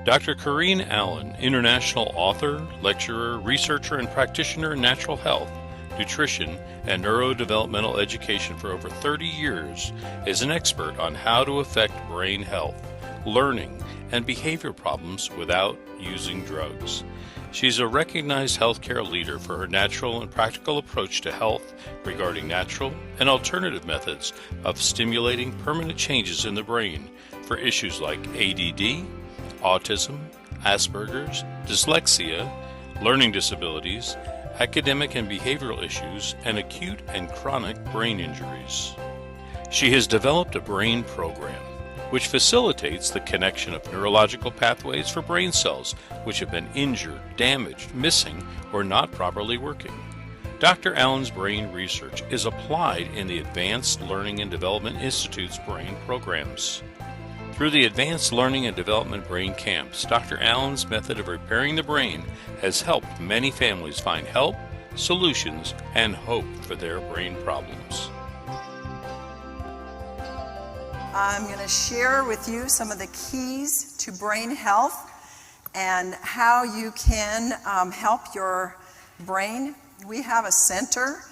Dr. Corin Allen, international author, lecturer, researcher, and practitioner in natural health, nutrition, and neurodevelopmental education for over 30 years, is an expert on how to affect brain health, learning, and behavior problems without using drugs. She's a recognized healthcare leader for her natural and practical approach to health regarding natural and alternative methods of stimulating permanent changes in the brain for issues like ADD, autism, Asperger's, dyslexia, learning disabilities, academic and behavioral issues, and acute and chronic brain injuries. She has developed a brain program which facilitates the connection of neurological pathways for brain cells which have been injured, damaged, missing, or not properly working. Dr. Allen's brain research is applied in the Advanced Learning and Development Institute's brain programs. Through the Advanced Learning and Development Brain Camps, Dr. Allen's method of repairing the brain has helped many families find help, solutions, and hope for their brain problems. I'm going to share with you some of the keys to brain health and how you can help your brain. We have a center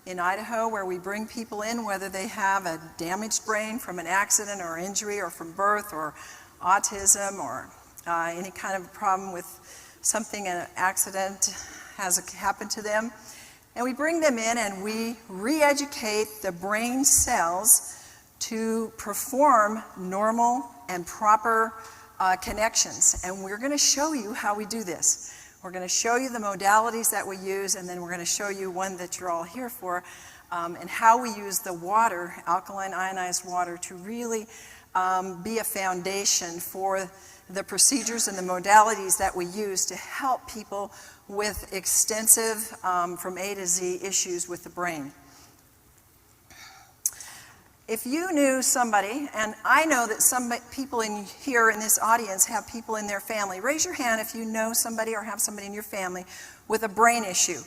in Idaho where we bring people in, whether they have a damaged brain from an accident or injury or from birth or autism or any kind of problem with something, an accident has happened to them. And we bring them in and we re-educate the brain cells to perform normal and proper connections. And we're going to show you how we do this. We're going to show you the modalities that we use, and then we're going to show you one that you're all here for, and how we use the water, alkaline ionized water, to really be a foundation for the procedures and the modalities that we use to help people with extensive, from A to Z, issues with the brain. If you knew somebody, and I know that some people here in this audience have people in their family, raise your hand if you know somebody or have somebody in your family with a brain issue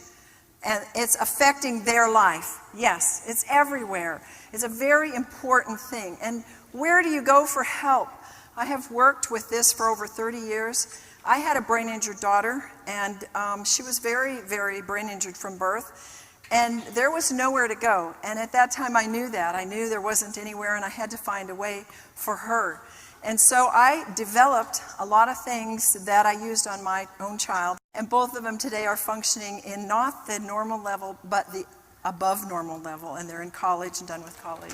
and it's affecting their life. Yes, it's everywhere. It's a very important thing. And where do you go for help? I have worked with this for over 30 years. I had a brain injured daughter, and she was very, very brain injured from birth. And there was nowhere to go. And at that time I knew that. I knew there wasn't anywhere, and I had to find a way for her. And so I developed a lot of things that I used on my own child. And both of them today are functioning in not the normal level, but the above normal level. And they're in college and done with college.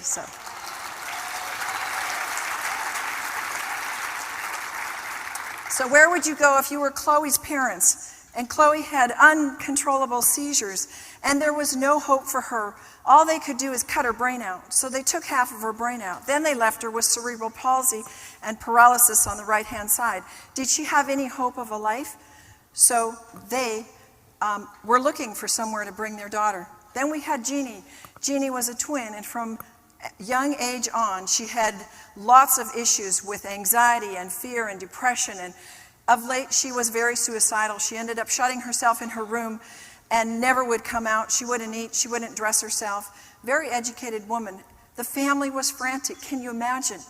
So where would you go if you were Chloe's parents? And Chloe had uncontrollable seizures, and there was no hope for her. All they could do is cut her brain out. So they took half of her brain out. Then they left her with cerebral palsy and paralysis on the right-hand side. Did she have any hope of a life? So they were looking for somewhere to bring their daughter. Then we had Jeannie. Jeannie was a twin, and from young age on, she had lots of issues with anxiety and fear and depression, and of late, she was very suicidal. She ended up shutting herself in her room and never would come out. She wouldn't eat. She wouldn't dress herself. Very educated woman. The family was frantic. Can you imagine?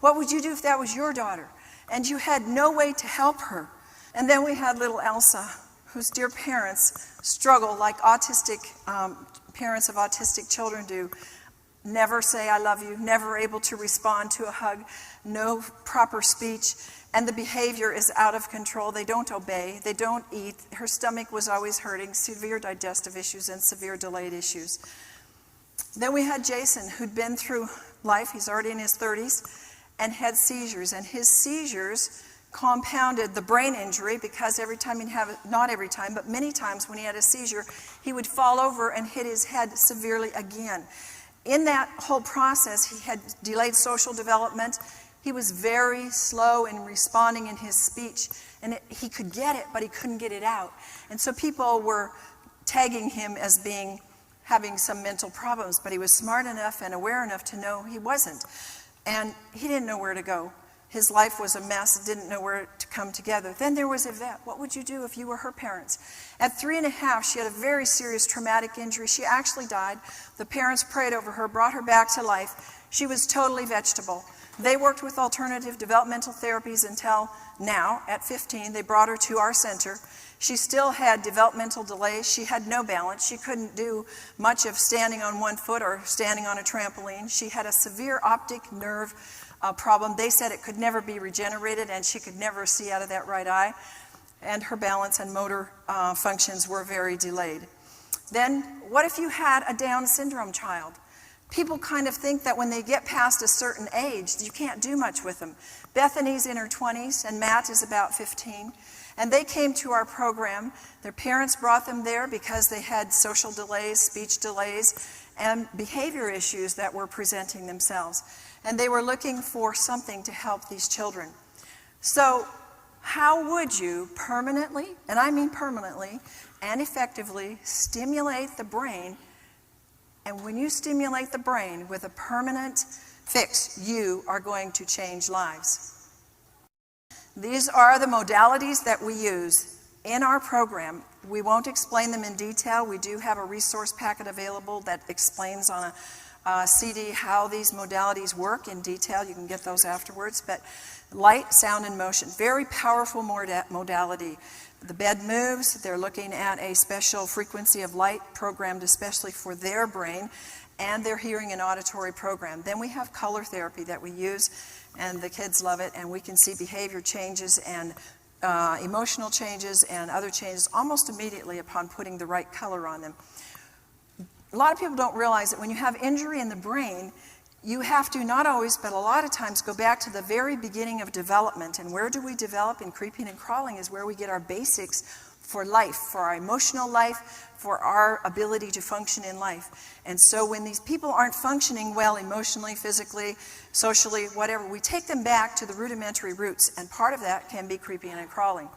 What would you do if that was your daughter? And you had no way to help her. And then we had little Elsa, whose dear parents struggle like autistic parents of autistic children do. Never say I love you, never able to respond to a hug, no proper speech. And the behavior is out of control. They don't obey. They don't eat. Her stomach was always hurting, severe digestive issues and severe delayed issues. Then we had Jason, who'd been through life. He's already in his 30s and had seizures. And his seizures compounded the brain injury because every time he'd have, not every time, but many times when he had a seizure, he would fall over and hit his head severely again. In that whole process, he had delayed social development. He was very slow in responding in his speech, and he could get it, but he couldn't get it out. And so people were tagging him as having some mental problems, but he was smart enough and aware enough to know he wasn't. And he didn't know where to go. His life was a mess, didn't know where to come together. Then there was Yvette. What would you do if you were her parents? At 3.5, she had a very serious traumatic injury. She actually died. The parents prayed over her, brought her back to life. She was totally vegetable. They worked with alternative developmental therapies until now, at 15. They brought her to our center. She still had developmental delays. She had no balance. She couldn't do much of standing on one foot or standing on a trampoline. She had a severe optic nerve problem. They said it could never be regenerated, and she could never see out of that right eye. And her balance and motor functions were very delayed. Then, what if you had a Down syndrome child? People kind of think that when they get past a certain age, you can't do much with them. Bethany's in her 20s, and Matt is about 15. And they came to our program. Their parents brought them there because they had social delays, speech delays, and behavior issues that were presenting themselves. And they were looking for something to help these children. So how would you permanently, and I mean permanently, and effectively stimulate the brain? And when you stimulate the brain with a permanent fix, you are going to change lives. These are the modalities that we use in our program. We won't explain them in detail. We do have a resource packet available that explains on a CD how these modalities work in detail. You can get those afterwards. But light, sound, and motion, very powerful modality. The bed moves. They're looking at a special frequency of light programmed especially for their brain and their hearing and auditory program. Then we have color therapy that we use, and the kids love it, and we can see behavior changes and emotional changes and other changes almost immediately upon putting the right color on them. A lot of people don't realize that when you have injury in the brain, you have to, not always, but a lot of times, go back to the very beginning of development. And where do we develop? In creeping and crawling is where we get our basics for life, for our emotional life, for our ability to function in life. And so when these people aren't functioning well emotionally, physically, socially, whatever, we take them back to the rudimentary roots, and part of that can be creeping and crawling.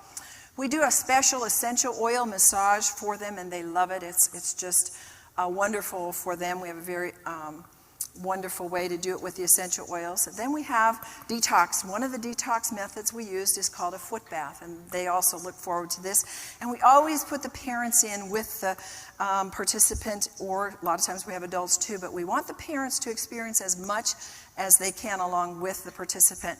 We do a special essential oil massage for them, and they love it. It's just wonderful for them. We have a very wonderful way to do it with the essential oils. And then we have detox. One of the detox methods we used is called a foot bath, and they also look forward to this. And we always put the parents in with the participant, or a lot of times we have adults too, but we want the parents to experience as much as they can along with the participant.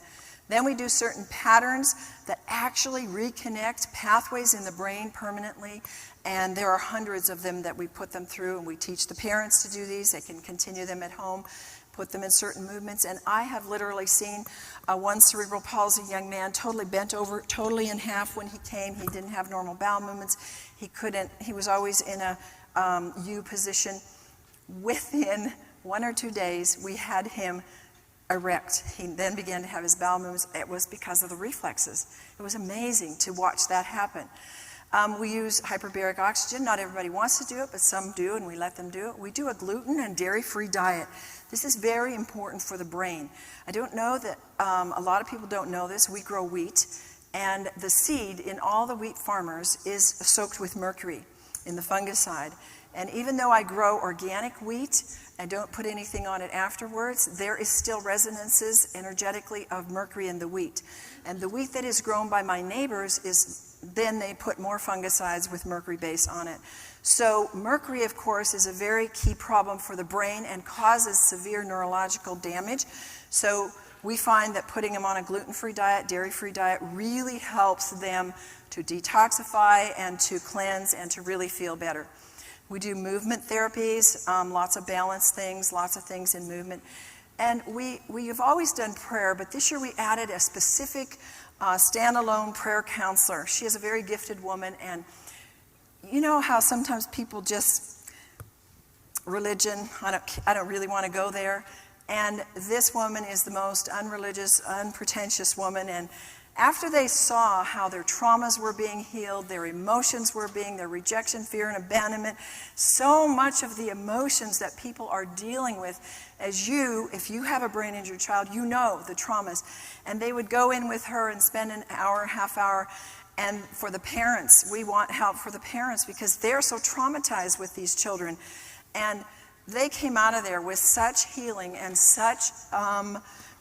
Then we do certain patterns that actually reconnect pathways in the brain permanently, and there are hundreds of them that we put them through, and we teach the parents to do these. They can continue them at home, put them in certain movements, and I have literally seen one cerebral palsy young man totally bent over, totally in half when he came. He didn't have normal bowel movements. He was always in a U position. Within 1 or 2 days, we had him erect. He then began to have his bowel movements. It was because of the reflexes. It was amazing to watch that happen. We use hyperbaric oxygen. Not everybody wants to do it, but some do, and we let them do it. We do a gluten and dairy-free diet. This is very important for the brain. I don't know that a lot of people don't know this. We grow wheat, and the seed in all the wheat farmers is soaked with mercury in the fungicide. And even though I grow organic wheat, I don't put anything on it afterwards, there is still resonances energetically of mercury in the wheat. And the wheat that is grown by my neighbors then they put more fungicides with mercury base on it. So mercury, of course, is a very key problem for the brain and causes severe neurological damage. So we find that putting them on a gluten-free diet, dairy-free diet, really helps them to detoxify and to cleanse and to really feel better. We do movement therapies, lots of balance things, lots of things in movement. And we have always done prayer, but this year we added a specific standalone prayer counselor. She is a very gifted woman, and you know how sometimes people just, religion, I don't really want to go there. And this woman is the most unreligious, unpretentious woman, and after they saw how their traumas were being healed, their emotions were their rejection, fear, and abandonment, so much of the emotions that people are dealing with, if you have a brain-injured child, you know the traumas. And they would go in with her and spend an hour, half hour, and for the parents, we want help for the parents because they're so traumatized with these children. And they came out of there with such healing and such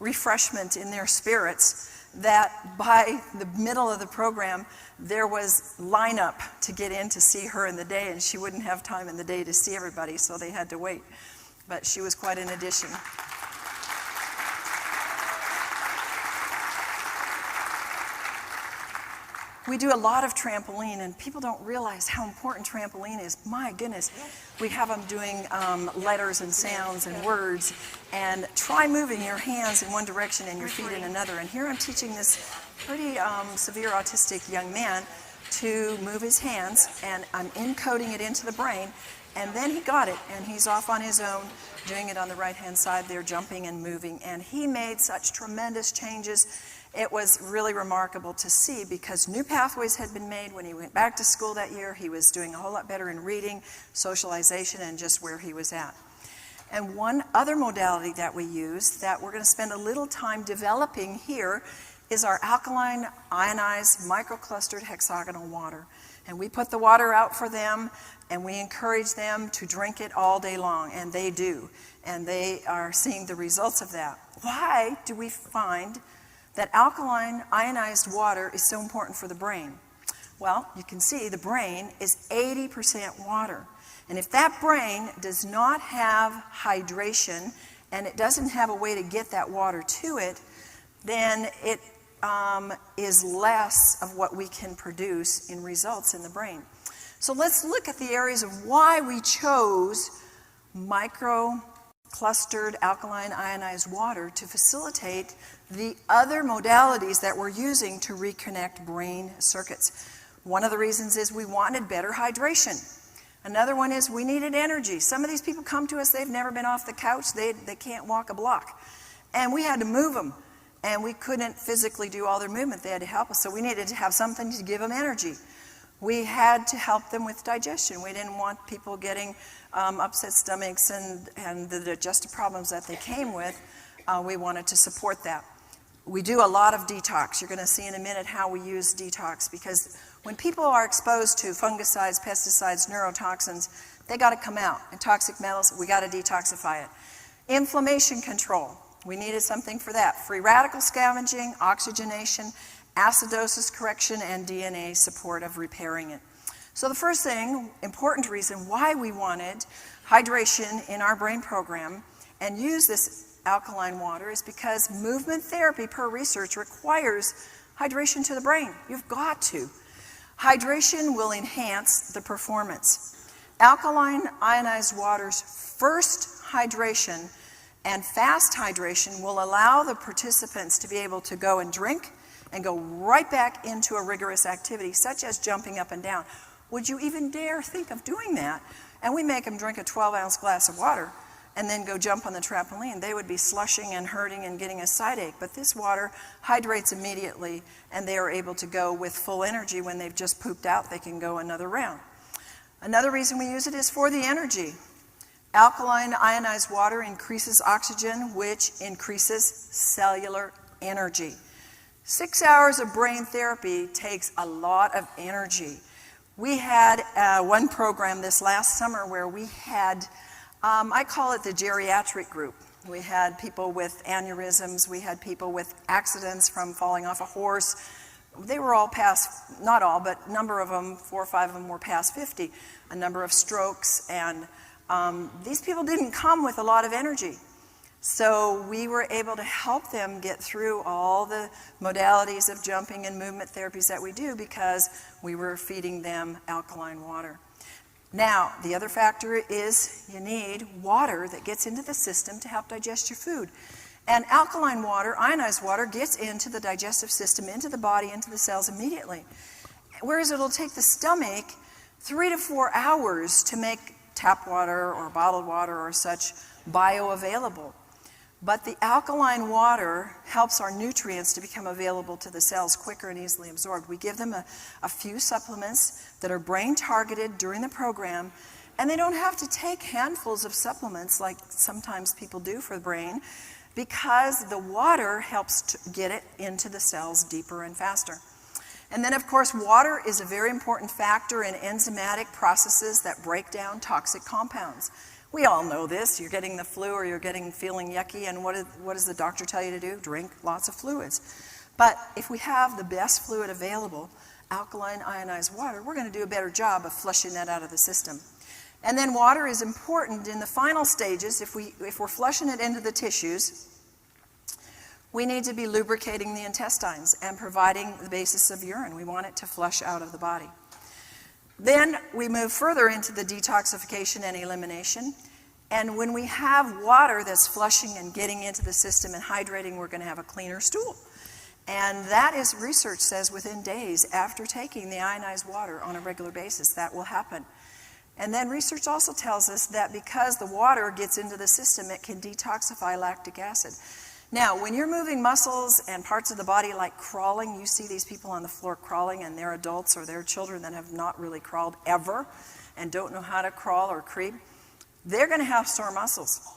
refreshment in their spirits that by the middle of the program, there was lineup to get in to see her in the day, and she wouldn't have time in the day to see everybody, so they had to wait. But she was quite an addition. We do a lot of trampoline, and people don't realize how important trampoline is. My goodness. We have them doing letters and sounds and words, and try moving your hands in one direction and your feet in another. And here I'm teaching this pretty severe autistic young man to move his hands, and I'm encoding it into the brain, and then he got it, and he's off on his own, doing it on the right-hand side there, jumping and moving, and he made such tremendous changes. It was really remarkable to see because new pathways had been made when he went back to school that year. He was doing a whole lot better in reading, socialization, and just where he was at. And one other modality that we use that we're going to spend a little time developing here is our alkaline ionized microclustered hexagonal water. And we put the water out for them, and we encourage them to drink it all day long, and they do. And they are seeing the results of that. Why do we find that alkaline ionized water is so important for the brain? Well, you can see the brain is 80% water. And if that brain does not have hydration and it doesn't have a way to get that water to it, then it is less of what we can produce in results in the brain. So let's look at the areas of why we chose micro-clustered alkaline ionized water to facilitate the other modalities that we're using to reconnect brain circuits. One of the reasons is we wanted better hydration. Another one is we needed energy. Some of these people come to us, they've never been off the couch, they can't walk a block. And we had to move them. And we couldn't physically do all their movement. They had to help us. So we needed to have something to give them energy. We had to help them with digestion. We didn't want people getting upset stomachs and the digestive problems that they came with. We wanted to support that. We do a lot of detox. You're going to see in a minute how we use detox, because when people are exposed to fungicides, pesticides, neurotoxins, they got to come out. And toxic metals, we got to detoxify it. Inflammation control. We needed something for that. Free radical scavenging, oxygenation, acidosis correction, and DNA support of repairing it. So the first thing, important reason why we wanted hydration in our brain program and use this alkaline water is because movement therapy, per research, requires hydration to the brain. You've got to. Hydration will enhance the performance. Alkaline ionized water's first hydration and fast hydration will allow the participants to be able to go and drink and go right back into a rigorous activity, such as jumping up and down. Would you even dare think of doing that? And we make them drink a 12-ounce glass of water and then go jump on the trampoline. They would be slushing and hurting and getting a side ache. But this water hydrates immediately, and they are able to go with full energy. When they've just pooped out, they can go another round. Another reason we use it is for the energy. Alkaline ionized water increases oxygen, which increases cellular energy. 6 hours of brain therapy takes a lot of energy. We had one program this last summer where we had, I call it the geriatric group. We had people with aneurysms, we had people with accidents from falling off a horse. They were all past, not all, but a number of them, 4 or 5 of them were past 50. A number of strokes, and these people didn't come with a lot of energy. So we were able to help them get through all the modalities of jumping and movement therapies that we do because we were feeding them alkaline water. Now, the other factor is you need water that gets into the system to help digest your food. And alkaline water, ionized water, gets into the digestive system, into the body, into the cells immediately. Whereas it'll take the stomach 3 to 4 hours to make tap water or bottled water or such bioavailable. But the alkaline water helps our nutrients to become available to the cells quicker and easily absorbed. We give them a few supplements that are brain targeted during the program, and they don't have to take handfuls of supplements like sometimes people do for the brain, because the water helps to get it into the cells deeper and faster. And then, of course, water is a very important factor in enzymatic processes that break down toxic compounds. We all know this. You're getting the flu or you're feeling yucky, and what does the doctor tell you to do? Drink lots of fluids. But if we have the best fluid available, alkaline ionized water, we're going to do a better job of flushing that out of the system. And then water is important in the final stages. If we're flushing it into the tissues, we need to be lubricating the intestines and providing the basis of urine. We want it to flush out of the body. Then we move further into the detoxification and elimination. And when we have water that's flushing and getting into the system and hydrating, we're going to have a cleaner stool. And that is, research says, within days after taking the ionized water on a regular basis, that will happen. And then research also tells us that because the water gets into the system, it can detoxify lactic acid. Now, when you're moving muscles and parts of the body like crawling, you see these people on the floor crawling, and they're adults or they're children that have not really crawled ever and don't know how to crawl or creep, they're going to have sore muscles.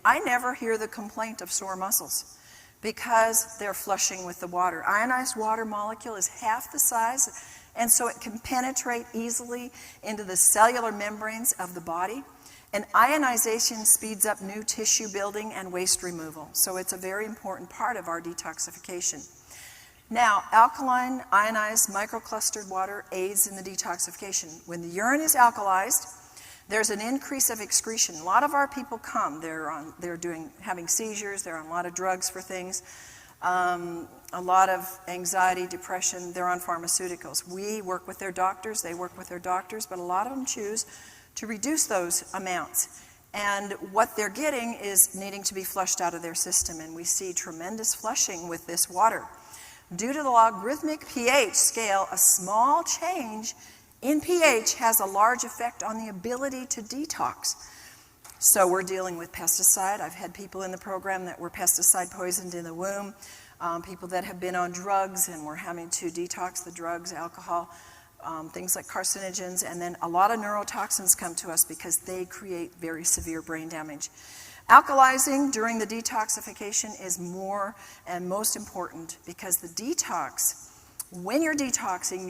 I never hear the complaint of sore muscles because they're flushing with the water. Ionized water molecule is half the size, and so it can penetrate easily into the cellular membranes of the body. And ionization speeds up new tissue building and waste removal. So it's a very important part of our detoxification. Now, alkaline ionized microclustered water aids in the detoxification. When the urine is alkalized, there's an increase of excretion. A lot of our people come, having seizures, they're on a lot of drugs for things. A lot of anxiety, depression, they're on pharmaceuticals. We work with their doctors, they work with their doctors, but a lot of them choose to reduce those amounts. And what they're getting is needing to be flushed out of their system, and we see tremendous flushing with this water. Due to the logarithmic pH scale, a small change in pH has a large effect on the ability to detox. So we're dealing with pesticide. I've had people in the program that were pesticide poisoned in the womb, people that have been on drugs and we're having to detox the drugs, alcohol, things like carcinogens, and then a lot of neurotoxins come to us because they create very severe brain damage. Alkalizing during the detoxification is more and most important because the detox, when you're detoxing,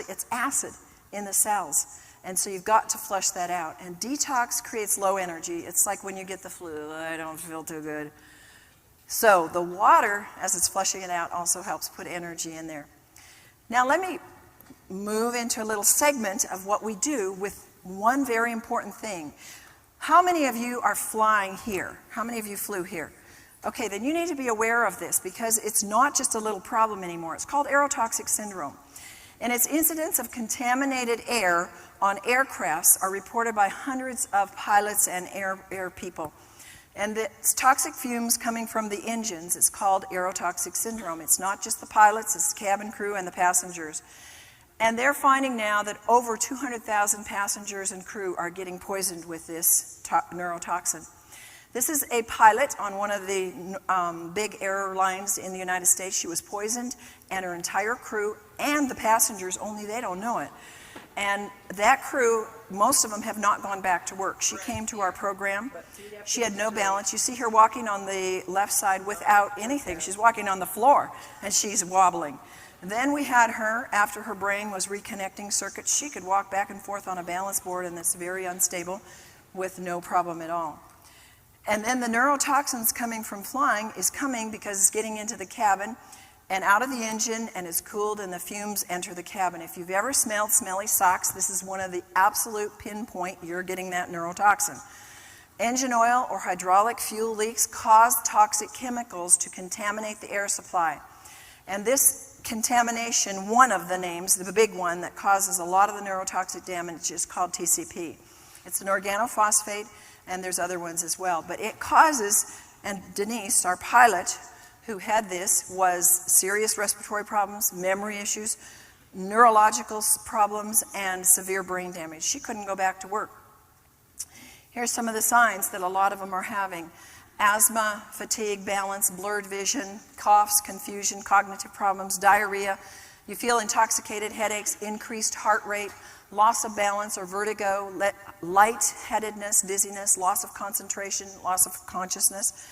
it's acid in the cells. And so you've got to flush that out. And detox creates low energy. It's like when you get the flu, I don't feel too good. So the water, as it's flushing it out, also helps put energy in there. Now let me move into a little segment of what we do with one very important thing. How many of you are flying here? How many of you flew here? Okay, then you need to be aware of this because it's not just a little problem anymore. It's called aerotoxic syndrome. And its incidents of contaminated air on aircrafts are reported by hundreds of pilots and air people. And it's toxic fumes coming from the engines. It's called aerotoxic syndrome. It's not just the pilots, it's the cabin crew and the passengers. And they're finding now that over 200,000 passengers and crew are getting poisoned with this neurotoxin. This is a pilot on one of the big airlines in the United States. She was poisoned, and her entire crew and the passengers, only they don't know it. And that crew, most of them have not gone back to work. She came to our program. She had no balance. You see her walking on the left side without anything. She's walking on the floor, and she's wobbling. Then we had her, after her brain was reconnecting circuits, she could walk back and forth on a balance board, and it's very unstable with no problem at all. And then the neurotoxins coming from flying is coming because it's getting into the cabin and out of the engine, and it's cooled, and the fumes enter the cabin. If you've ever smelled smelly socks, this is one of the absolute pinpoint you're getting that neurotoxin. Engine oil or hydraulic fuel leaks cause toxic chemicals to contaminate the air supply. And this contamination, one of the names, the big one that causes a lot of the neurotoxic damage, is called TCP. It's an organophosphate, and there's other ones as well. But it causes, and Denise, our pilot, who had this, was serious respiratory problems, memory issues, neurological problems, and severe brain damage. She couldn't go back to work. Here's some of the signs that a lot of them are having. Asthma, fatigue, balance, blurred vision, coughs, confusion, cognitive problems, diarrhea. You feel intoxicated, headaches, increased heart rate, loss of balance or vertigo, lightheadedness, dizziness, loss of concentration, loss of consciousness,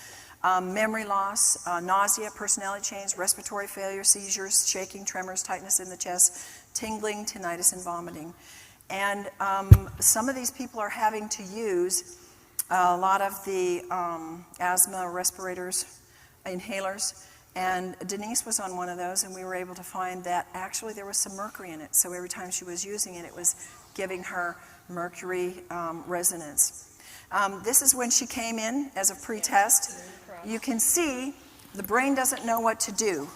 memory loss, nausea, personality change, respiratory failure, seizures, shaking, tremors, tightness in the chest, tingling, tinnitus, and vomiting. And some of these people are having to use a lot of the asthma respirators, inhalers, and Denise was on one of those, and we were able to find that actually there was some mercury in it. So every time she was using it, it was giving her mercury resonance. This is when she came in as a pre-test. You can see the brain doesn't know what to do.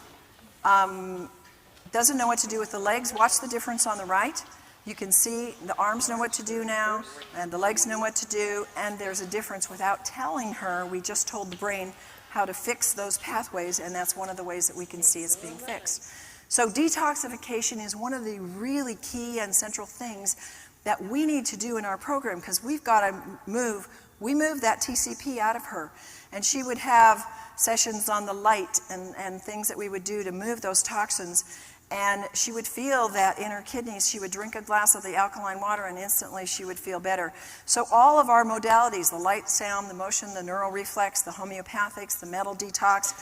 Doesn't know what to do with the legs. Watch the difference on the right. You can see the arms know what to do now, and the legs know what to do, and there's a difference without telling her. We just told the brain how to fix those pathways, and that's one of the ways that we can see it's being fixed. So detoxification is one of the really key and central things that we need to do in our program, because we've got to we moved that TCP out of her, and she would have sessions on the light and things that we would do to move those toxins. And she would feel that in her kidneys. She would drink a glass of the alkaline water and instantly she would feel better. So all of our modalities, the light, sound, the motion, the neural reflex, the homeopathics, the metal detox,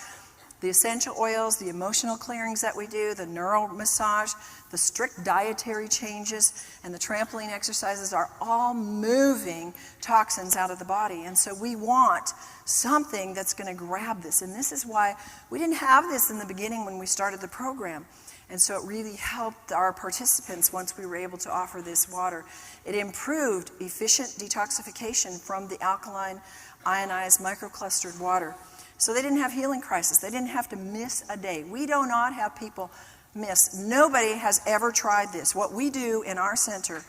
the essential oils, the emotional clearings that we do, the neural massage, the strict dietary changes, and the trampoline exercises are all moving toxins out of the body. And so we want something that's going to grab this. And this is why we didn't have this in the beginning when we started the program. And so it really helped our participants once we were able to offer this water. It improved efficient detoxification from the alkaline, ionized, microclustered water. So they didn't have healing crisis. They didn't have to miss a day. We do not have people miss. Nobody has ever tried this. What we do in our center,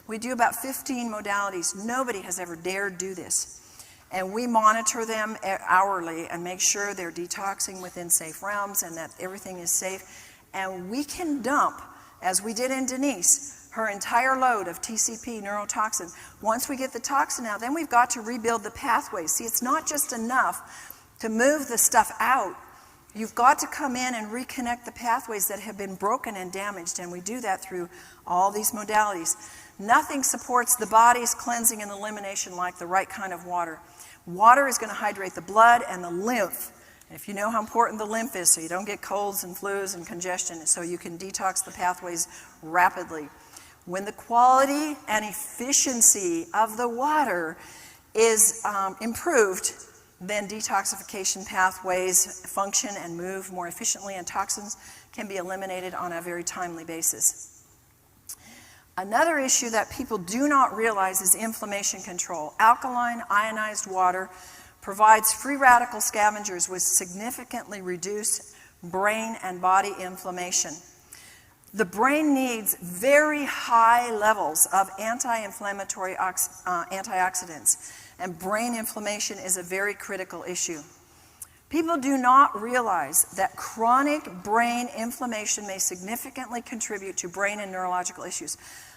we do about 15 modalities. Nobody has ever dared do this. And we monitor them hourly and make sure they're detoxing within safe realms and that everything is safe. And we can dump, as we did in Denise, her entire load of TCP neurotoxin. Once we get the toxin out, then we've got to rebuild the pathways. See, it's not just enough to move the stuff out. You've got to come in and reconnect the pathways that have been broken and damaged, and we do that through all these modalities. Nothing supports the body's cleansing and elimination like the right kind of water. Water is going to hydrate the blood and the lymph. If you know how important the lymph is, so you don't get colds and flus and congestion, so you can detox the pathways rapidly. When the quality and efficiency of the water is improved, then detoxification pathways function and move more efficiently, and toxins can be eliminated on a very timely basis. Another issue that people do not realize is inflammation control. Alkaline ionized water provides free radical scavengers which significantly reduce brain and body inflammation. The brain needs very high levels of anti-inflammatory antioxidants, and brain inflammation is a very critical issue. People do not realize that chronic brain inflammation may significantly contribute to brain and neurological issues.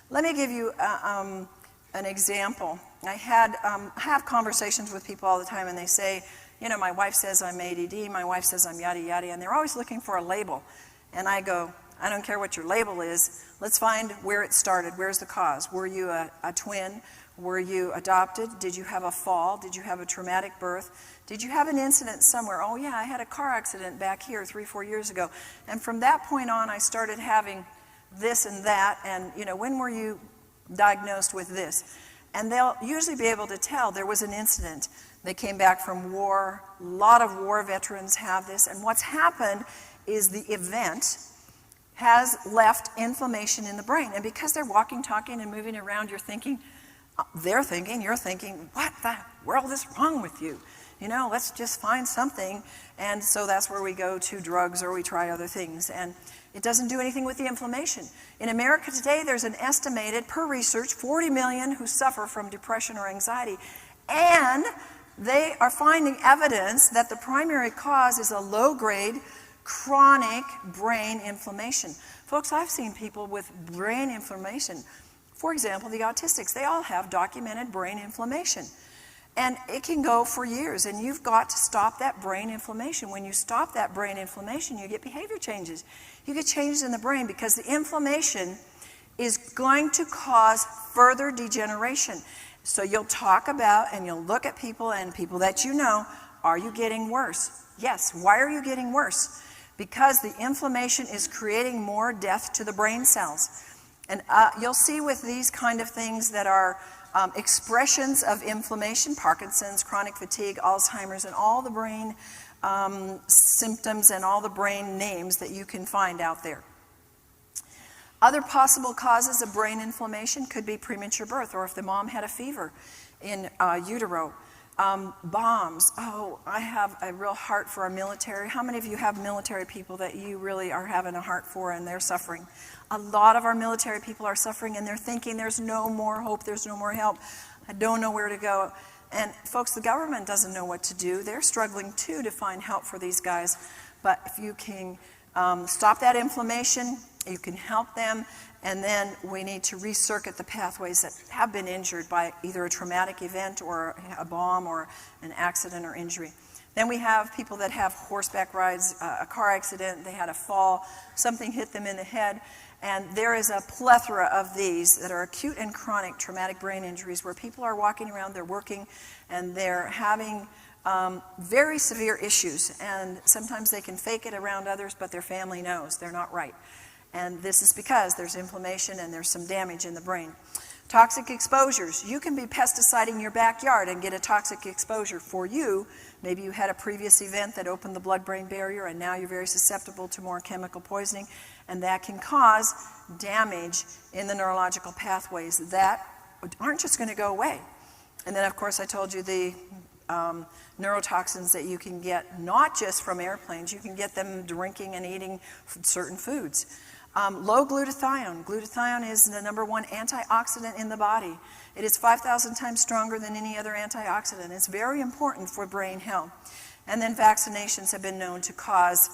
Let me give you an example. I have conversations with people all the time, and they say, you know, my wife says I'm ADD, my wife says I'm yada yada, and they're always looking for a label. And I go, I don't care what your label is, let's find where it started, where's the cause. Were you a twin? Were you adopted? Did you have a fall? Did you have a traumatic birth? Did you have an incident somewhere? Oh yeah, I had a car accident back here 3-4 years ago. And from that point on, I started having this and that, and you know, when were you diagnosed with this? And they'll usually be able to tell there was an incident. They came back from war. A lot of war veterans have this. And what's happened is the event has left inflammation in the brain. And because they're walking, talking, and moving around, you're thinking, you're thinking, what the world is wrong with you? You know, let's just find something. And so that's where we go to drugs or we try other things. And it doesn't do anything with the inflammation. In America today, there's an estimated, per research, 40 million who suffer from depression or anxiety. And they are finding evidence that the primary cause is a low-grade chronic brain inflammation. Folks, I've seen people with brain inflammation. For example, the autistics, they all have documented brain inflammation. And it can go for years, and you've got to stop that brain inflammation. When you stop that brain inflammation, you get behavior changes. You get changes in the brain because the inflammation is going to cause further degeneration. So you'll talk about and you'll look at people and people that you know, are you getting worse? Yes. Why are you getting worse? Because the inflammation is creating more death to the brain cells. And you'll see with these kind of things that are expressions of inflammation, Parkinson's, chronic fatigue, Alzheimer's, and all the brain symptoms and all the brain names that you can find out there. Other possible causes of brain inflammation could be premature birth, or if the mom had a fever in utero. Bombs. Oh, I have a real heart for our military. How many of you have military people that you really are having a heart for and they're suffering? A lot of our military people are suffering and they're thinking there's no more hope, there's no more help. I don't know where to go. And folks, the government doesn't know what to do. They're struggling too to find help for these guys. But if you can stop that inflammation, you can help them, and then we need to recircuit the pathways that have been injured by either a traumatic event or a bomb or an accident or injury. Then we have people that have horseback rides, a car accident, they had a fall, something hit them in the head, and there is a plethora of these that are acute and chronic traumatic brain injuries where people are walking around, they're working, and they're having very severe issues, and sometimes they can fake it around others, but their family knows they're not right. And this is because there's inflammation and there's some damage in the brain. Toxic exposures. You can be pesticiding your backyard and get a toxic exposure for you. Maybe you had a previous event that opened the blood-brain barrier and now you're very susceptible to more chemical poisoning, and that can cause damage in the neurological pathways that aren't just going to go away. And then, of course, I told you the neurotoxins that you can get not just from airplanes, you can get them drinking and eating certain foods. Low glutathione. Glutathione is the #1 antioxidant in the body. It is 5,000 times stronger than any other antioxidant. It's very important for brain health. And then vaccinations have been known to cause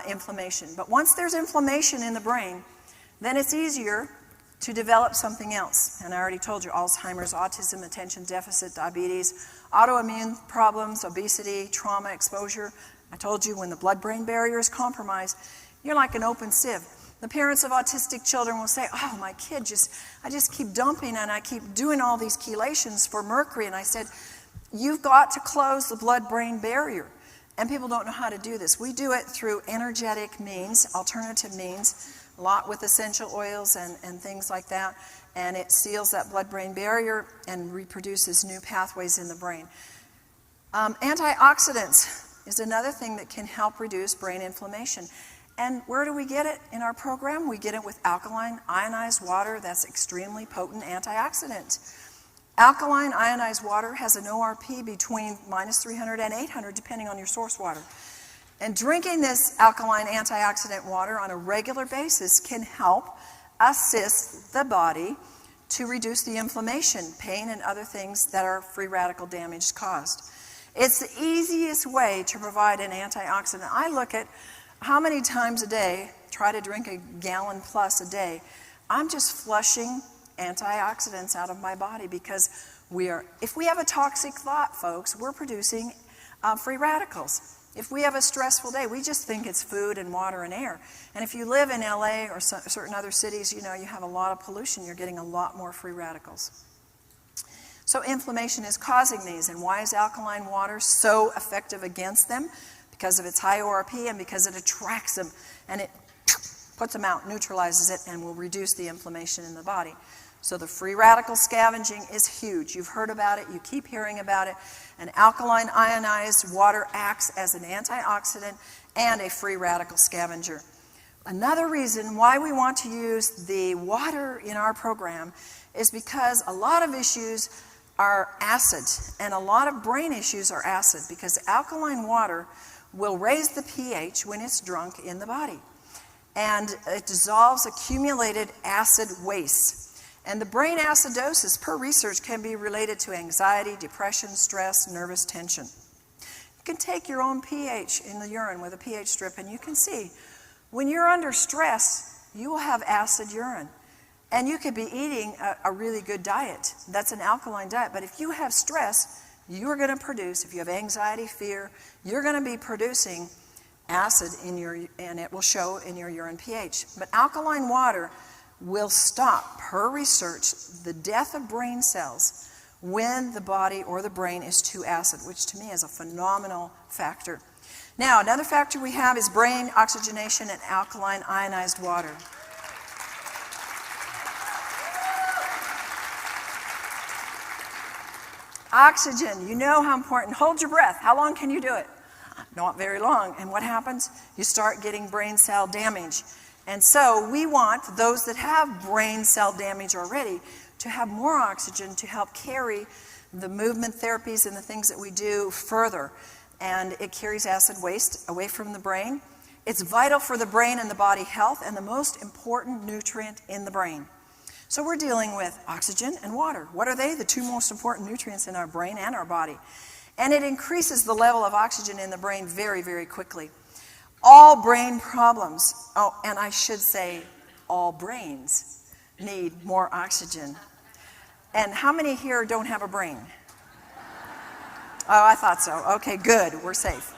inflammation. But once there's inflammation in the brain, then it's easier to develop something else. And I already told you, Alzheimer's, autism, attention deficit, diabetes, autoimmune problems, obesity, trauma, exposure. I told you when the blood-brain barrier is compromised, you're like an open sieve. The parents of autistic children will say, oh, my kid I just keep dumping and I keep doing all these chelations for mercury. And I said, you've got to close the blood-brain barrier. And people don't know how to do this. We do it through energetic means, alternative means, a lot with essential oils and things like that. And it seals that blood-brain barrier and reproduces new pathways in the brain. Antioxidants is another thing that can help reduce brain inflammation. And where do we get it in our program? We get it with alkaline ionized water. That's extremely potent antioxidant. Alkaline ionized water has an ORP between -300 and 800, depending on your source water. And drinking this alkaline antioxidant water on a regular basis can help assist the body to reduce the inflammation, pain, and other things that are free radical damage caused. It's the easiest way to provide an antioxidant. I look at how many times a day, try to drink a gallon plus a day. I'm just flushing antioxidants out of my body because if we have a toxic thought, folks, we're producing free radicals. If we have a stressful day, we just think it's food and water and air. And if you live in LA or certain other cities, you have a lot of pollution, you're getting a lot more free radicals. So inflammation is causing these. And why is alkaline water so effective against them? Because of its high ORP and because it attracts them and it puts them out, neutralizes it, and will reduce the inflammation in the body. So the free radical scavenging is huge. You've heard about it. You keep hearing about it. And alkaline ionized water acts as an antioxidant and a free radical scavenger. Another reason why we want to use the water in our program is because a lot of issues are acid, and a lot of brain issues are acid because alkaline water will raise the pH when it's drunk in the body. And it dissolves accumulated acid waste. And the brain acidosis, per research, can be related to anxiety, depression, stress, nervous tension. You can take your own pH in the urine with a pH strip and you can see when you're under stress, you will have acid urine. And you could be eating a really good diet. That's an alkaline diet. But if you have stress, you're going to produce, if you have anxiety, fear, you're going to be producing acid and it will show in your urine pH. But alkaline water will stop, per research, the death of brain cells when the body or the brain is too acid, which to me is a phenomenal factor. Now, another factor we have is brain oxygenation and alkaline ionized water. Oxygen, you know how important. Hold your breath. How long can you do it? Not very long. And what happens? You start getting brain cell damage. And so we want those that have brain cell damage already to have more oxygen to help carry the movement therapies and the things that we do further. And it carries acid waste away from the brain. It's vital for the brain and the body health and the most important nutrient in the brain. So we're dealing with oxygen and water. What are they? The two most important nutrients in our brain and our body. And it increases the level of oxygen in the brain very, very quickly. All brain problems, oh, and I should say all brains need more oxygen. And how many here don't have a brain? Oh, I thought so. Okay, good. We're safe.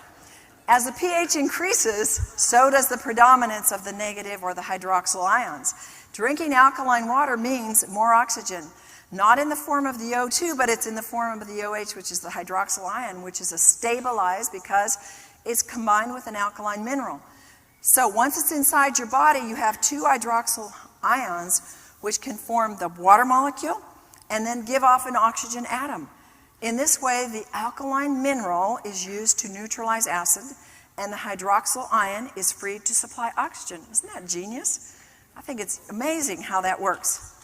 As the pH increases, so does the predominance of the negative or the hydroxyl ions. Drinking alkaline water means more oxygen. Not in the form of the O2, but it's in the form of the OH, which is the hydroxyl ion, which is a stabilized because it's combined with an alkaline mineral. So once it's inside your body, you have two hydroxyl ions, which can form the water molecule and then give off an oxygen atom. In this way, the alkaline mineral is used to neutralize acid, and the hydroxyl ion is free to supply oxygen. Isn't that genius? I think it's amazing how that works.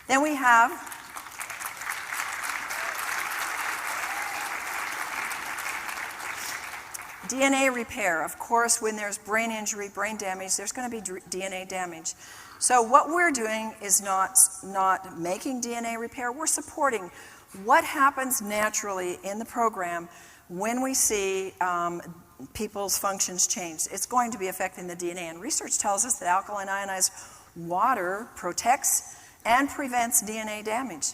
Then we have DNA repair. Of course, when there's brain injury, brain damage, there's going to be DNA damage. So what we're doing is not making DNA repair. We're supporting what happens naturally in the program when we see people's functions change. It's going to be affecting the DNA. And research tells us that alkaline ionized water protects and prevents DNA damage.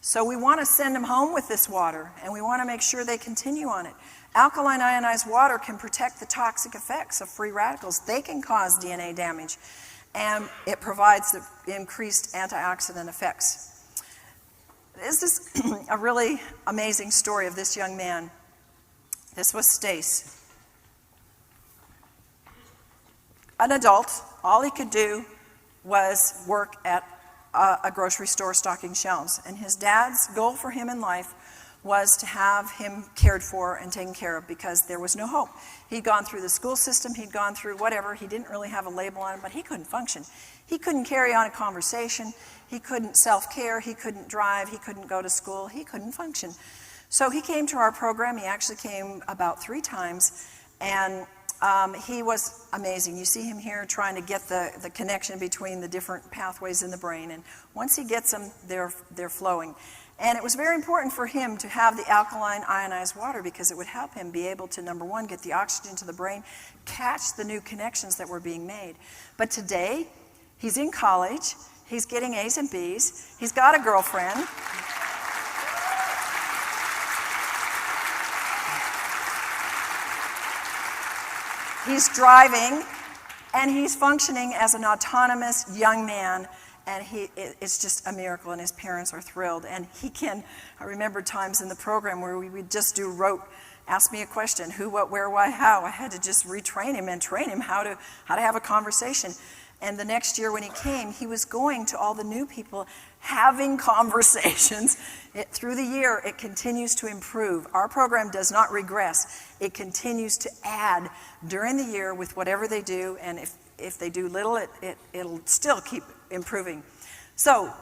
So we want to send them home with this water, and we want to make sure they continue on it. Alkaline ionized water can protect the toxic effects of free radicals. They can cause DNA damage, and it provides the increased antioxidant effects. This is a really amazing story of this young man. This was Stace. An adult, all he could do was work at a grocery store stocking shelves. And his dad's goal for him in life was to have him cared for and taken care of because there was no hope. He'd gone through the school system, he'd gone through whatever, he didn't really have a label on him, but he couldn't function. He couldn't carry on a conversation, he couldn't self-care, he couldn't drive, he couldn't go to school, he couldn't function. So he came to our program. He actually came about 3 times, and he was amazing. You see him here trying to get the connection between the different pathways in the brain, and once he gets them, they're flowing. And it was very important for him to have the alkaline ionized water because it would help him be able to, number one, get the oxygen to the brain, catch the new connections that were being made. But today, he's in college, he's getting A's and B's, he's got a girlfriend. He's driving, and he's functioning as an autonomous young man, and it's just a miracle, and his parents are thrilled. And I remember times in the program where we would just do rote, ask me a question, who, what, where, why, how. I had to just retrain him and train him how to have a conversation. And the next year when he came, he was going to all the new people, having conversations. Through the year, it continues to improve. Our program does not regress. It continues to add during the year with whatever they do, and if they do little, it'll still keep improving. So,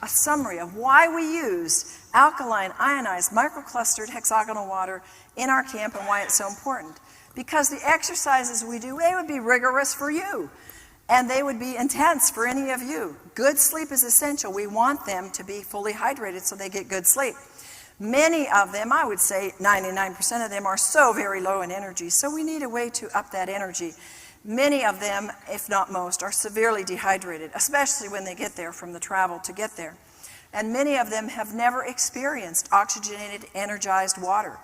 a summary of why we use alkaline, ionized, microclustered hexagonal water in our camp and why it's so important. Because the exercises we do, they would be rigorous for you. And they would be intense for any of you. Good sleep is essential. We want them to be fully hydrated so they get good sleep. Many of them, I would say 99% of them, are so very low in energy, so we need a way to up that energy. Many of them, if not most, are severely dehydrated, especially when they get there from the travel to get there. And many of them have never experienced oxygenated, energized water.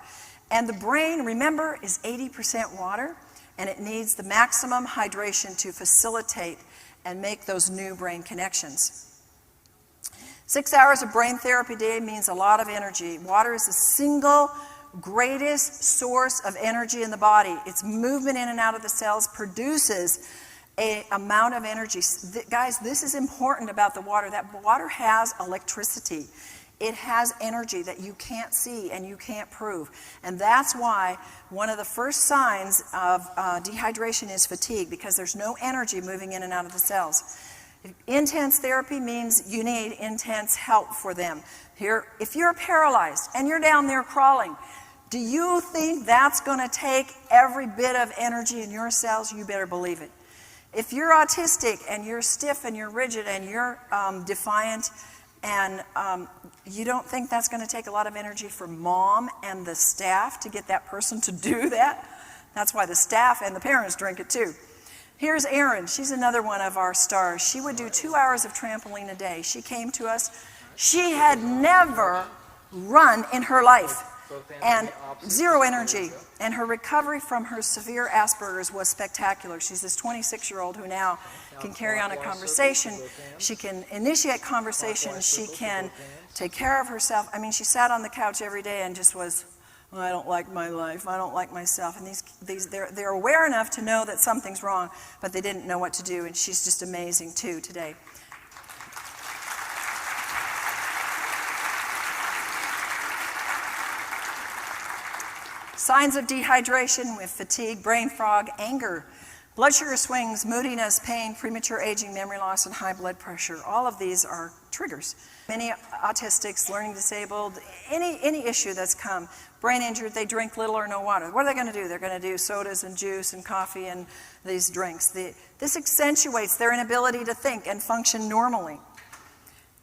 And the brain, remember, is 80% water. And it needs the maximum hydration to facilitate and make those new brain connections. 6 hours of brain therapy a day means a lot of energy. Water is the single greatest source of energy in the body. Its movement in and out of the cells produces an amount of energy. Guys, this is important about the water. That water has electricity. It has energy that you can't see and you can't prove. And that's why one of the first signs of dehydration is fatigue, because there's no energy moving in and out of the cells. Intense therapy means you need intense help for them. Here, if you're paralyzed and you're down there crawling, do you think that's going to take every bit of energy in your cells? You better believe it. If you're autistic and you're stiff and you're rigid and you're defiant, and you don't think that's going to take a lot of energy for mom and the staff to get that person to do that? That's why the staff and the parents drink it too. Here's Erin. She's another one of our stars. She would do 2 hours of trampoline a day. She came to us. She had never run in her life, and zero energy. And her recovery from her severe Asperger's was spectacular. She's this 26-year-old who now can carry on a conversation. She can initiate conversation. She can take care of herself. I mean, she sat on the couch every day and just was, oh, I don't like my life. I don't like myself. And they're aware enough to know that something's wrong, but they didn't know what to do. And she's just amazing, too, today. Signs of dehydration with fatigue, brain fog, anger, blood sugar swings, moodiness, pain, premature aging, memory loss, and high blood pressure. All of these are triggers. Many autistics, learning disabled, any issue that's come, brain injured, they drink little or no water. What are they going to do? They're going to do sodas and juice and coffee and these drinks. This accentuates their inability to think and function normally.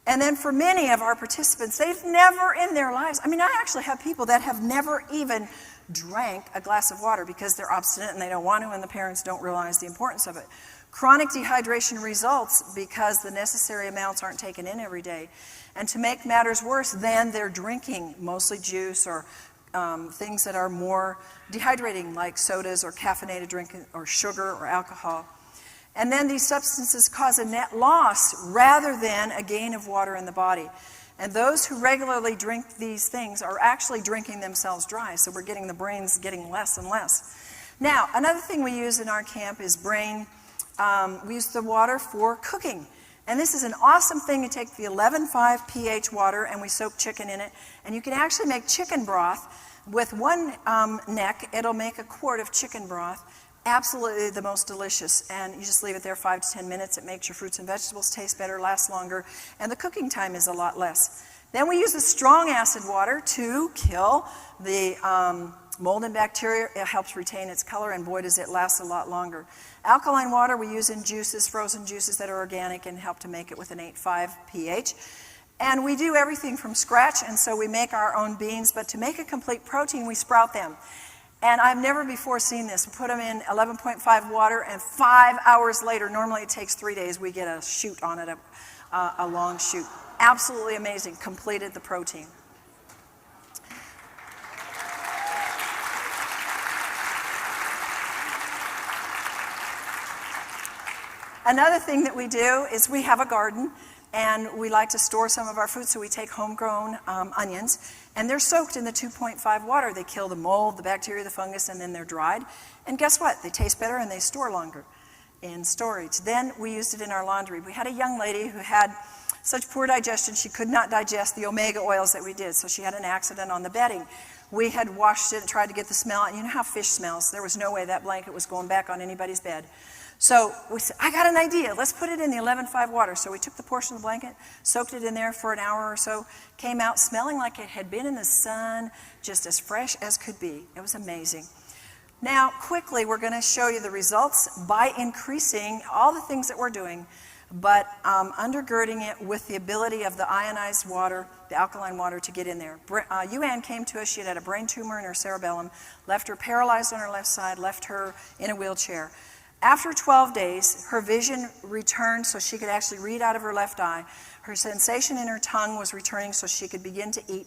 And then for many of our participants, they've never in their lives, I mean, I actually have people that have never even drank a glass of water because they're obstinate and they don't want to, and the parents don't realize the importance of it. Chronic dehydration results because the necessary amounts aren't taken in every day. And to make matters worse, then they're drinking mostly juice or things that are more dehydrating, like sodas or caffeinated drink or sugar or alcohol. And then these substances cause a net loss rather than a gain of water in the body. And those who regularly drink these things are actually drinking themselves dry, so we're getting the brains getting less and less. Now, another thing we use in our camp is we use the water for cooking. And this is an awesome thing. You take the 11.5 pH water and we soak chicken in it. And you can actually make chicken broth. With one neck, it'll make a quart of chicken broth. Absolutely the most delicious. And you just leave it there 5 to 10 minutes. It makes your fruits and vegetables taste better, last longer, and the cooking time is a lot less. Then we use the strong acid water to kill the mold and bacteria. It helps retain its color, and boy, does it last a lot longer. Alkaline water we use in juices, frozen juices that are organic, and help to make it with an 8.5 pH. And we do everything from scratch, and so we make our own beans, but to make a complete protein, we sprout them. And I've never before seen this. We put them in 11.5 water, and 5 hours later, normally it takes 3 days, we get a shoot on it, a long shoot. Absolutely amazing. Completed the protein. Another thing that we do is we have a garden, and we like to store some of our food, so we take homegrown onions, and they're soaked in the 2.5 water. They kill the mold, the bacteria, the fungus, and then they're dried. And guess what? They taste better and they store longer in storage. Then we used it in our laundry. We had a young lady who had such poor digestion, she could not digest the omega oils that we did, so she had an accident on the bedding. We had washed it and tried to get the smell, and you know how fish smells. There was no way that blanket was going back on anybody's bed. So we said, I got an idea. Let's put it in the 11.5 water. So we took the portion of the blanket, soaked it in there for an hour or so, came out smelling like it had been in the sun, just as fresh as could be. It was amazing. Now, quickly, we're going to show you the results by increasing all the things that we're doing, but undergirding it with the ability of the ionized water, the alkaline water, to get in there. Yuan came to us. She had a brain tumor in her cerebellum, left her paralyzed on her left side, left her in a wheelchair. After 12 days, her vision returned so she could actually read out of her left eye. Her sensation in her tongue was returning so she could begin to eat.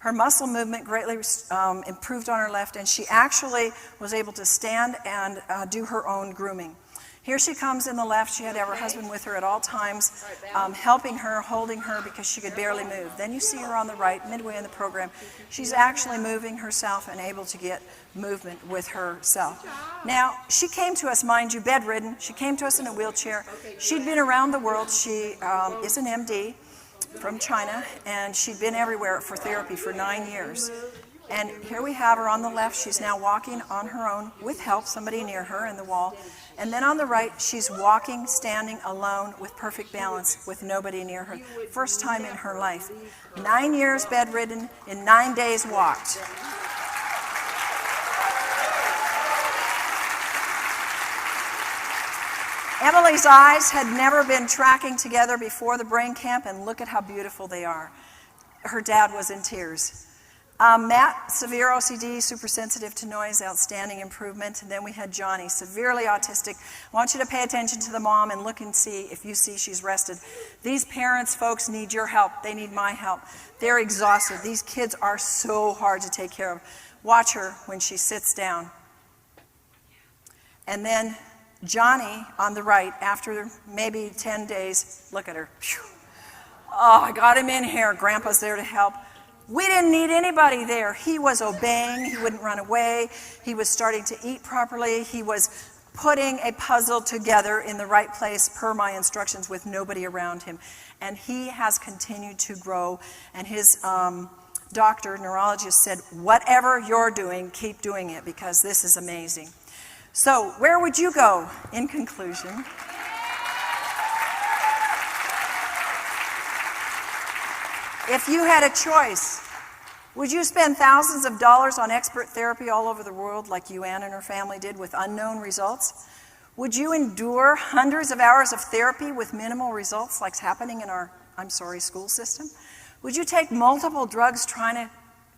Her muscle movement greatly improved on her left, and she actually was able to stand and do her own grooming. Here she comes in the left. She had to have her husband with her at all times, helping her, holding her, because she could barely move. Then you see her on the right, midway in the program. She's actually moving herself and able to get movement with herself. Now, she came to us, mind you, bedridden. She came to us in a wheelchair. She'd been around the world. She is an MD, from China, and she'd been everywhere for therapy for 9 years. And here we have her on the left. She's now walking on her own with help, somebody near her in the wall. And then on the right, she's walking, standing alone with perfect balance with nobody near her. First time in her life. 9 years bedridden, in 9 days walked. Emily's eyes had never been tracking together before the brain camp, and look at how beautiful they are. Her dad was in tears. Matt, severe OCD, super sensitive to noise, outstanding improvement. And then we had Johnny, severely autistic. I want you to pay attention to the mom and look and see if you see she's rested. These parents, folks, need your help. They need my help. They're exhausted. These kids are so hard to take care of. Watch her when she sits down. And then Johnny on the right, after maybe 10 days, look at her. Phew. Oh, I got him in here. Grandpa's there to help. We didn't need anybody there. He was obeying. He wouldn't run away. He was starting to eat properly. He was putting a puzzle together in the right place per my instructions with nobody around him. And he has continued to grow. And his doctor, neurologist, said, whatever you're doing, keep doing it, because this is amazing. So where would you go in conclusion? If you had a choice, would you spend thousands of dollars on expert therapy all over the world like Ann and her family did with unknown results? Would you endure hundreds of hours of therapy with minimal results like's happening in our, school system? Would you take multiple drugs trying to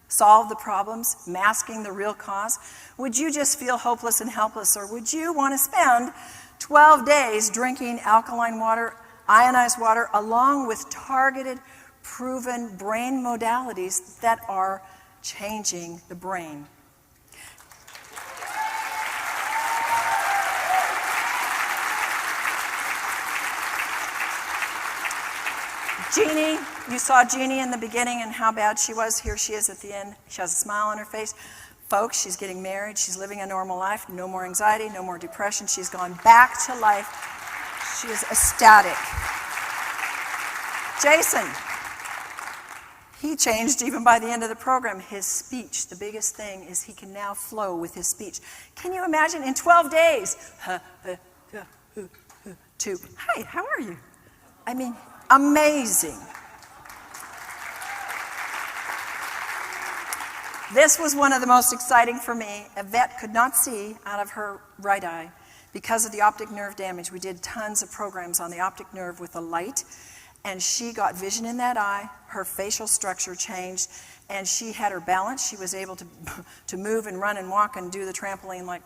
solve the problems, masking the real cause? Would you just feel hopeless and helpless, or would you want to spend 12 days drinking alkaline water, ionized water, along with targeted proven brain modalities that are changing the brain? Jeannie, you saw Jeannie in the beginning and how bad she was. Here she is at the end. She has a smile on her face. Folks, she's getting married. She's living a normal life. No more anxiety, no more depression. She's gone back to life. She is ecstatic. Jason, he changed even by the end of the program. His speech, the biggest thing is he can now flow with his speech. Can you imagine in 12 days? To, hi, how are you? I mean, amazing. This was one of the most exciting for me. Yvette could not see out of her right eye because of the optic nerve damage. We did tons of programs on the optic nerve with the light, and she got vision in that eye. Her facial structure changed, and she had her balance. She was able to move and run and walk and do the trampoline like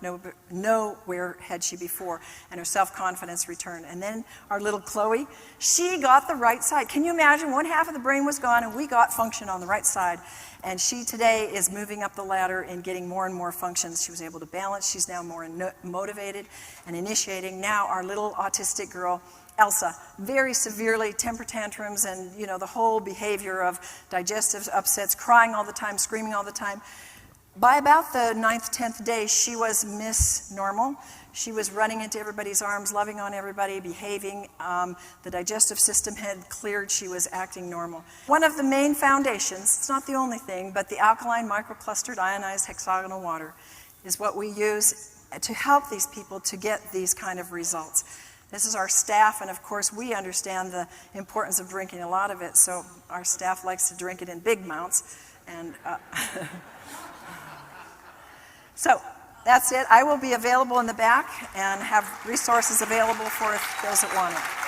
nowhere had she before, and her self-confidence returned. And then our little Chloe, she got the right side. Can you imagine? One half of the brain was gone, and we got function on the right side. And she today is moving up the ladder and getting more and more functions. She was able to balance. She's now more motivated and initiating. Now our little autistic girl, Elsa, very severely temper tantrums and, the whole behavior of digestive upsets, crying all the time, screaming all the time. By about the 9th, 10th day, she was Miss Normal. She was running into everybody's arms, loving on everybody, behaving. The digestive system had cleared. She was acting normal. One of the main foundations, it's not the only thing, but the alkaline microclustered ionized hexagonal water is what we use to help these people to get these kind of results. This is our staff, and of course we understand the importance of drinking a lot of it, so our staff likes to drink it in big amounts. And so that's it. I will be available in the back and have resources available for those that want it.